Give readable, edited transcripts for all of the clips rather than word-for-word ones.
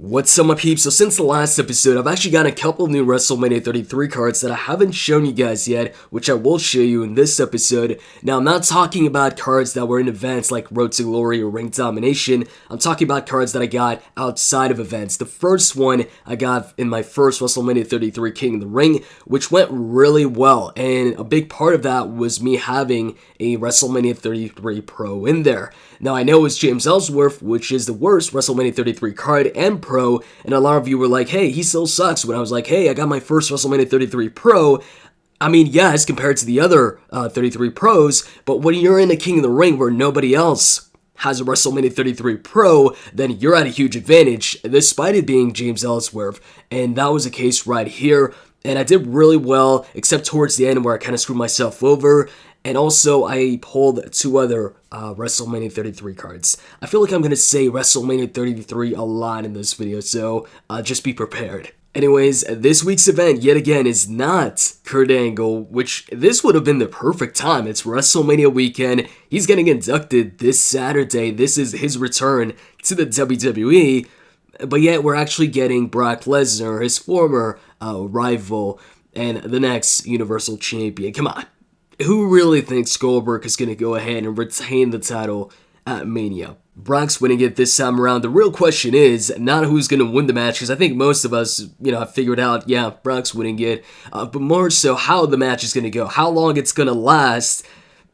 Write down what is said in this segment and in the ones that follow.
What's up, my peeps? So since the last episode, I've actually gotten a couple of new WrestleMania 33 cards that I haven't shown you guys yet, which I will show you in this episode. Now, I'm not talking about cards that were in events like Road to Glory or Ring Domination. I'm talking about cards that I got outside of events. The first one I got in my first WrestleMania 33 King of the Ring, which went really well, and a big part of that was me having a WrestleMania 33 Pro in there. Now, I know it's James Ellsworth, which is the worst WrestleMania 33 card and Pro, and a lot of you were like, hey, he still sucks, when I was like, hey, I got my first WrestleMania 33 Pro. I mean, yes, compared to the other 33 Pros, but when you're in a King of the Ring where nobody else has a WrestleMania 33 Pro, then you're at a huge advantage, despite it being James Ellsworth, and that was the case right here, and I did really well, except towards the end where I kind of screwed myself over. And also, I pulled two other WrestleMania 33 cards. I feel like I'm going to say WrestleMania 33 a lot in this video, so just be prepared. Anyways, this week's event, yet again, is not Kurt Angle, which this would have been the perfect time. It's WrestleMania weekend. He's getting inducted this Saturday. This is his return to the WWE. But yet, we're actually getting Brock Lesnar, his former rival, and the next Universal Champion. Come on. Who really thinks Goldberg is going to go ahead and retain the title at Mania? Brock's winning it this time around. The real question is not who's going to win the match, because I think most of us, have figured out, yeah, Brock's winning it, but more so how the match is going to go, how long it's going to last,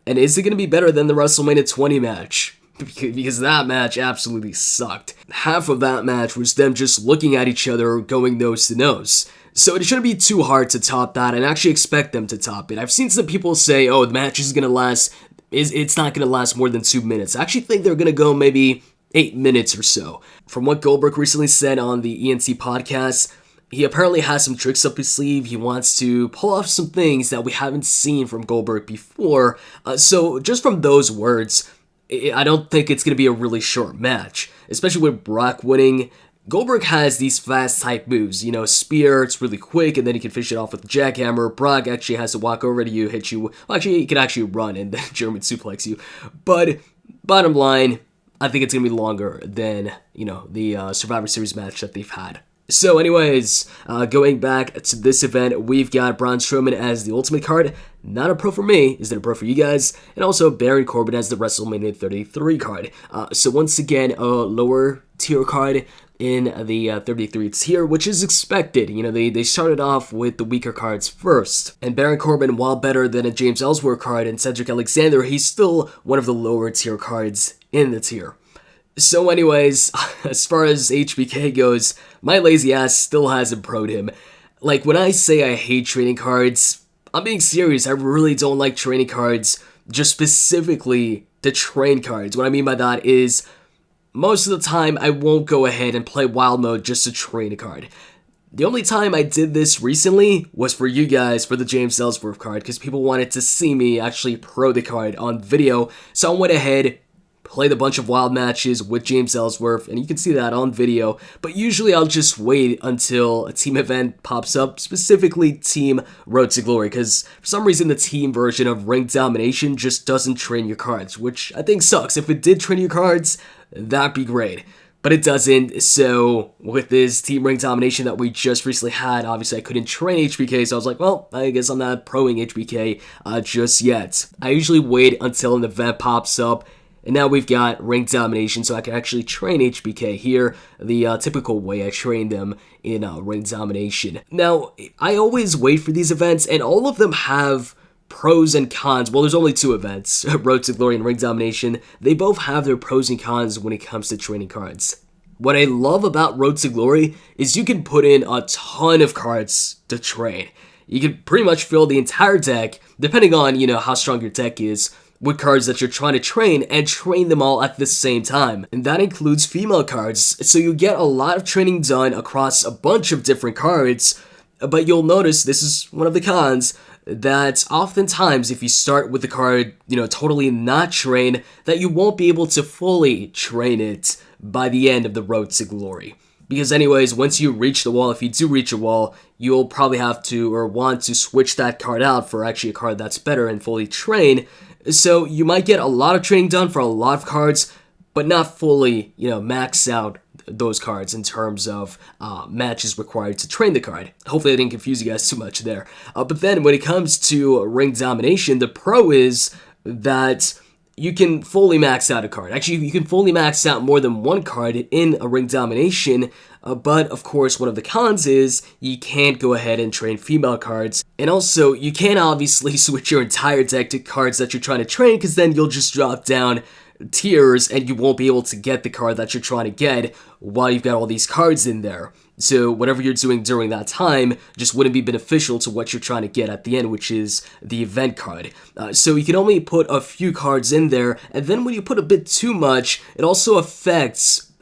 and is it going to be better than the WrestleMania 20 match? Because that match absolutely sucked. Half of that match was them just looking at each other going nose to nose. So it shouldn't be too hard to top that, and actually expect them to top it. I've seen some people say, oh, the match is going to last, it's not going to last more than 2 minutes. I actually think they're going to go maybe 8 minutes or so. From what Goldberg recently said on the ENT podcast, he apparently has some tricks up his sleeve. He wants to pull off some things that we haven't seen from Goldberg before. So just from those words, I don't think it's going to be a really short match, especially with Brock winning. Goldberg has these fast type moves, spear, it's really quick, and then he can finish it off with the jackhammer. Brock actually has to walk over to you, hit you, well, actually, he can actually run and then German suplex you. But bottom line, I think it's going to be longer than, the Survivor Series match that they've had. So anyways, going back to this event, we've got Braun Strowman as the Ultimate card. Not a pro for me, is it a pro for you guys? And also Baron Corbin as the WrestleMania 33 card. So once again, a lower tier card in the 33 tier, which is expected. They started off with the weaker cards first. And Baron Corbin, while better than a James Ellsworth card and Cedric Alexander, he's still one of the lower tier cards in the tier. So anyways, as far as HBK goes, my lazy ass still hasn't pro'd him. Like, when I say I hate trading cards, I'm being serious. I really don't like trading cards, just specifically the train cards. What I mean by that is, most of the time, I won't go ahead and play wild mode just to train a card. The only time I did this recently was for you guys, for the James Ellsworth card, because people wanted to see me actually pro the card on video, so I went ahead, played a bunch of wild matches with James Ellsworth, and you can see that on video, but usually I'll just wait until a team event pops up, specifically Team Road to Glory, because for some reason the team version of Ring Domination just doesn't train your cards, which I think sucks. If it did train your cards, that'd be great. But it doesn't, so with this Team Ring Domination that we just recently had, obviously I couldn't train HBK, so I was like, well, I guess I'm not proing HBK just yet. I usually wait until an event pops up, and now we've got Ring Domination, so I can actually train HBK here, the typical way I train them in Ring Domination. Now, I always wait for these events, and all of them have pros and cons. Well, there's only two events, Road to Glory and Ring Domination. They both have their pros and cons when it comes to training cards. What I love about Road to Glory is you can put in a ton of cards to train. You can pretty much fill the entire deck, depending on, how strong your deck is, with cards that you're trying to train, and train them all at the same time. And that includes female cards, so you get a lot of training done across a bunch of different cards, but you'll notice, this is one of the cons, that oftentimes if you start with the card, totally not trained, that you won't be able to fully train it by the end of the Road to Glory. Because anyways, once you reach the wall, if you do reach a wall, you'll probably have to or want to switch that card out for actually a card that's better and fully trained. So you might get a lot of training done for a lot of cards, but not fully, max out those cards in terms of matches required to train the card. Hopefully I didn't confuse you guys too much there. But then when it comes to ring domination, the pro is that you can fully max out a card. Actually, you can fully max out more than one card in a ring domination, but of course one of the cons is you can't go ahead and train female cards. And also, you can't obviously switch your entire deck to cards that you're trying to train, because then you'll just drop down tiers and you won't be able to get the card that you're trying to get while you've got all these cards in there. So whatever you're doing during that time just wouldn't be beneficial to what you're trying to get at the end, which is the event card. So you can only put a few cards in there, and then when you put a bit too much, it also affects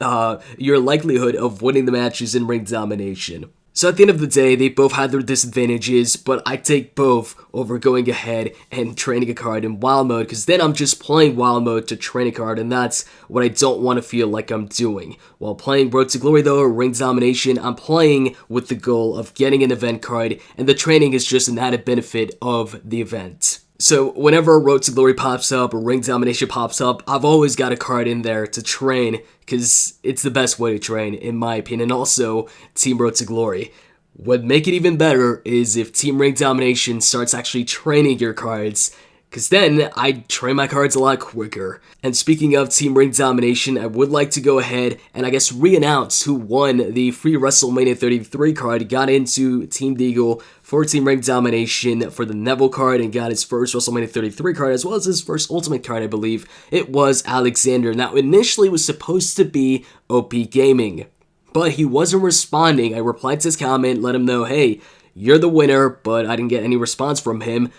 your likelihood of winning the matches in ring domination. So at the end of the day, they both had their disadvantages, but I take both over going ahead and training a card in wild mode, because then I'm just playing wild mode to train a card, and that's what I don't want to feel like I'm doing. While playing Road to Glory though, or ring domination, I'm playing with the goal of getting an event card, and the training is just an added benefit of the event. So whenever Road to Glory pops up or Ring Domination pops up, I've always got a card in there to train, because it's the best way to train, in my opinion. And also, Team Road to Glory. What make it even better is if Team Ring Domination starts actually training your cards, because then I train my cards a lot quicker. And speaking of Team Ring Domination, I would like to go ahead and I guess re-announce who won the free Wrestlemania 33 card, got into Team Deagle for Team Ring Domination for the Neville card, and got his first Wrestlemania 33 card, as well as his first Ultimate card, I believe. It was Alexander. Now, initially it was supposed to be OP Gaming, but he wasn't responding. I replied to his comment, let him know, hey, you're the winner, but I didn't get any response from him.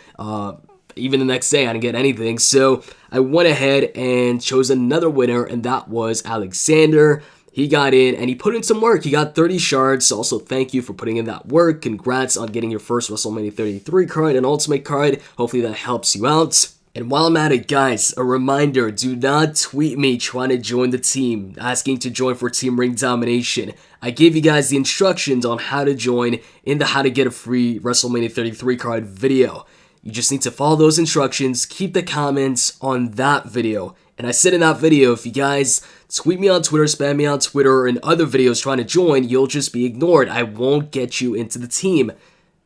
Even the next day, I didn't get anything, so I went ahead and chose another winner, and that was Alexander. He got in, and he put in some work. He got 30 shards, so also thank you for putting in that work. Congrats on getting your first Wrestlemania 33 card, an Ultimate card. Hopefully that helps you out. And while I'm at it, guys, a reminder, do not tweet me trying to join the team, asking to join for Team Ring Domination. I gave you guys the instructions on how to join in the how to get a free Wrestlemania 33 card video. You just need to follow those instructions, keep the comments on that video. And I said in that video, if you guys tweet me on Twitter, spam me on Twitter, and other videos trying to join, you'll just be ignored. I won't get you into the team.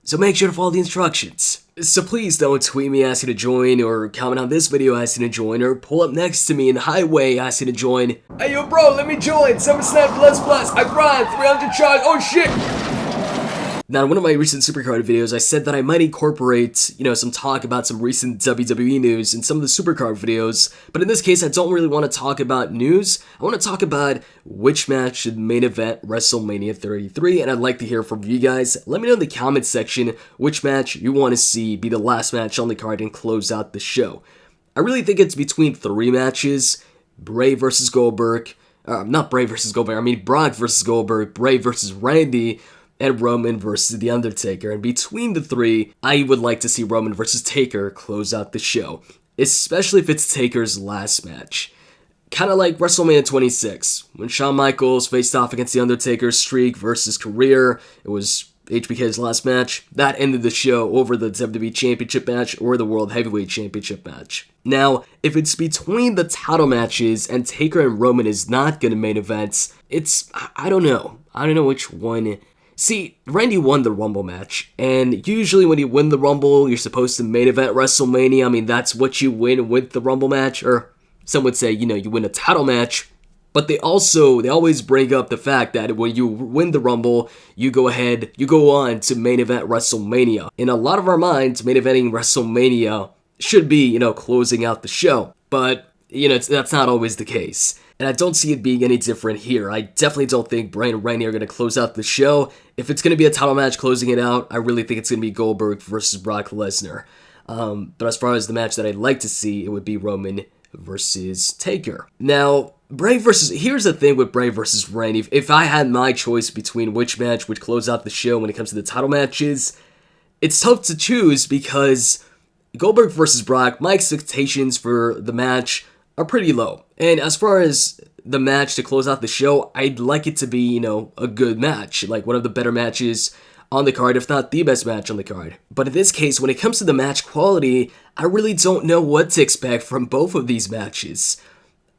So make sure to follow the instructions. So please don't tweet me asking to join, or comment on this video asking to join, or pull up next to me in the highway asking to join. Hey yo bro, let me join, 7 snap plus, I grind, 300 charge, oh shit! Now, in one of my recent Supercard videos, I said that I might incorporate, some talk about some recent WWE news in some of the Supercard videos, but in this case, I don't really want to talk about news. I want to talk about which match should main event WrestleMania 33, and I'd like to hear from you guys. Let me know in the comments section which match you want to see be the last match on the card and close out the show. I really think it's between 3 matches: Bray versus Goldberg, not Bray versus Goldberg, I mean Brock versus Goldberg, Bray versus Randy, and Roman versus The Undertaker. And between the 3, I would like to see Roman versus Taker close out the show, especially if it's Taker's last match. Kind of like WrestleMania 26, when Shawn Michaels faced off against The Undertaker's streak versus career. It was HBK's last match. That ended the show over the WWE Championship match or the World Heavyweight Championship match. Now, if it's between the title matches and Taker and Roman is not going to main events, I don't know. I don't know which one. See, Randy won the Rumble match, and usually when you win the Rumble, you're supposed to main event WrestleMania. I mean, that's what you win with the Rumble match, or some would say, you win a title match. But they always bring up the fact that when you win the Rumble, you go on to main event WrestleMania. In a lot of our minds, main eventing WrestleMania should be, closing out the show. But, that's not always the case. And I don't see it being any different here. I definitely don't think Bray and Randy are going to close out the show. If it's going to be a title match closing it out, I really think it's going to be Goldberg versus Brock Lesnar. But as far as the match that I'd like to see, it would be Roman versus Taker. Now, here's the thing with Bray versus Randy. If I had my choice between which match would close out the show when it comes to the title matches, it's tough to choose because Goldberg versus Brock, my expectations for the match are pretty low. And as far as the match to close out the show, I'd like it to be, a good match, like one of the better matches on the card, if not the best match on the card. But in this case, when it comes to the match quality, I really don't know what to expect from both of these matches.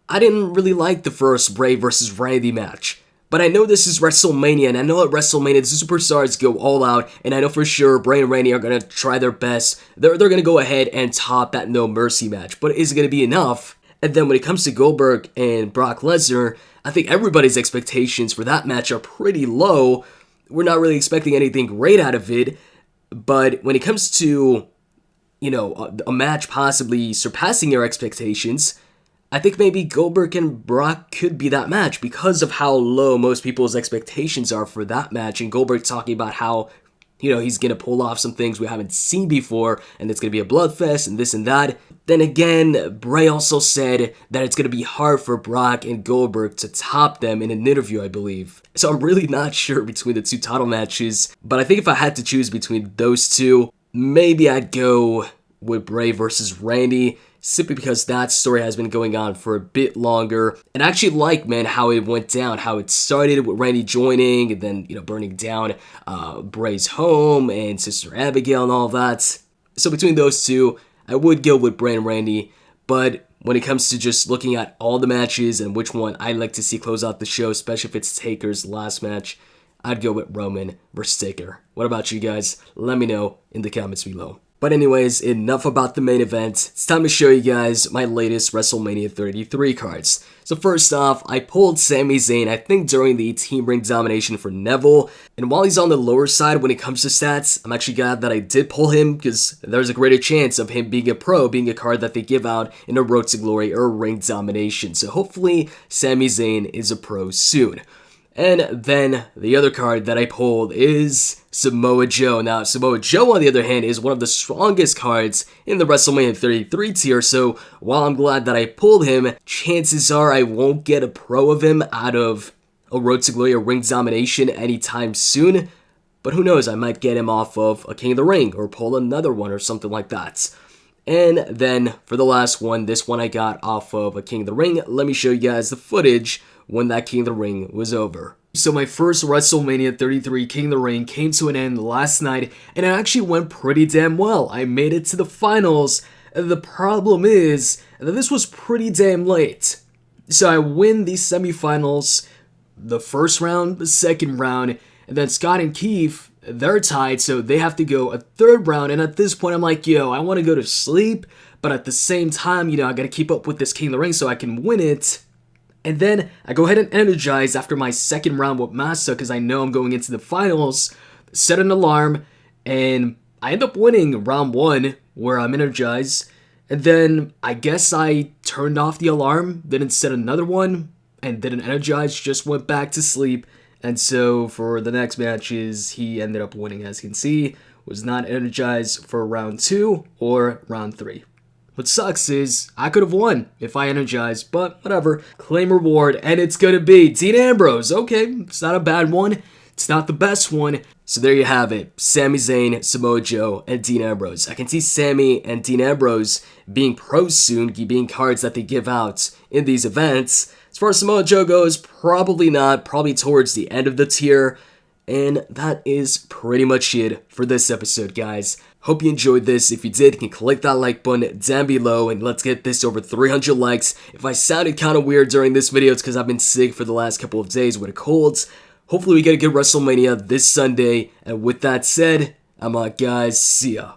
I didn't really like the first Bray versus Randy match, But I know this is WrestleMania, and I know at WrestleMania the superstars go all out, and I know for sure Bray and Randy are going to try their best. They're going to go ahead and top that No Mercy match, but is it going to be enough? And then when it comes to Goldberg and Brock Lesnar, I think everybody's expectations for that match are pretty low. We're not really expecting anything great out of it, but when it comes to, a match possibly surpassing your expectations, I think maybe Goldberg and Brock could be that match because of how low most people's expectations are for that match. And Goldberg talking about how, he's going to pull off some things we haven't seen before, and it's going to be a bloodfest and this and that. Then again, Bray also said that it's going to be hard for Brock and Goldberg to top them in an interview, I believe. So I'm really not sure between the two title matches, but I think if I had to choose between those two, maybe I'd go with Bray versus Randy, simply because that story has been going on for a bit longer. And I actually like, man, how it went down, how it started with Randy joining and then, burning down Bray's home and Sister Abigail and all that. So between those two, I would go with Bray and Randy, but when it comes to just looking at all the matches and which one I'd like to see close out the show, especially if it's Taker's last match, I'd go with Roman versus Taker. What about you guys? Let me know in the comments below. But anyways, enough about the main event. It's time to show you guys my latest WrestleMania 33 cards. So first off, I pulled Sami Zayn, I think during the Team Ring Domination for Neville. And while he's on the lower side when it comes to stats, I'm actually glad that I did pull him because there's a greater chance of him being a pro, being a card that they give out in a Road to Glory or Ring Domination. So hopefully Sami Zayn is a pro soon. And then the other card that I pulled is Samoa Joe. Now, Samoa Joe, on the other hand, is one of the strongest cards in the WrestleMania 33 tier, so while I'm glad that I pulled him, chances are I won't get a pro of him out of a Road to Glory or Ring Domination anytime soon, but who knows, I might get him off of a King of the Ring or pull another one or something like that. And then for the last one, this one I got off of a King of the Ring. Let me show you guys the footage when that King of the Ring was over. So my first WrestleMania 33 King of the Ring came to an end last night, and it actually went pretty damn well. I made it to the finals. The problem is that this was pretty damn late. So I win the semifinals, the first round, the second round, and then Scott and Keith, they're tied, so they have to go a third round, and at this point I'm like, yo, I want to go to sleep, but at the same time, I gotta keep up with this King of the Ring so I can win it. And then I go ahead and energize after my second round with Massa because I know I'm going into the finals, set an alarm, and I end up winning round one where I'm energized. And then I guess I turned off the alarm, didn't set another one, and didn't energize, just went back to sleep. And so for the next matches, he ended up winning, as you can see, was not energized for round 2 or round 3. What sucks is, I could have won if I energized, but whatever. Claim reward, and it's gonna be Dean Ambrose. Okay, it's not a bad one. It's not the best one. So there you have it. Sami Zayn, Samoa Joe, and Dean Ambrose. I can see Sami and Dean Ambrose being pros soon, being cards that they give out in these events. As far as Samoa Joe goes, probably not. Probably towards the end of the tier. And that is pretty much it for this episode, guys. Hope you enjoyed this. If you did, you can click that like button down below, and let's get this over 300 likes. If I sounded kind of weird during this video, it's because I've been sick for the last couple of days with a cold. Hopefully we get a good WrestleMania this Sunday. And with that said, I'm out, guys. See ya.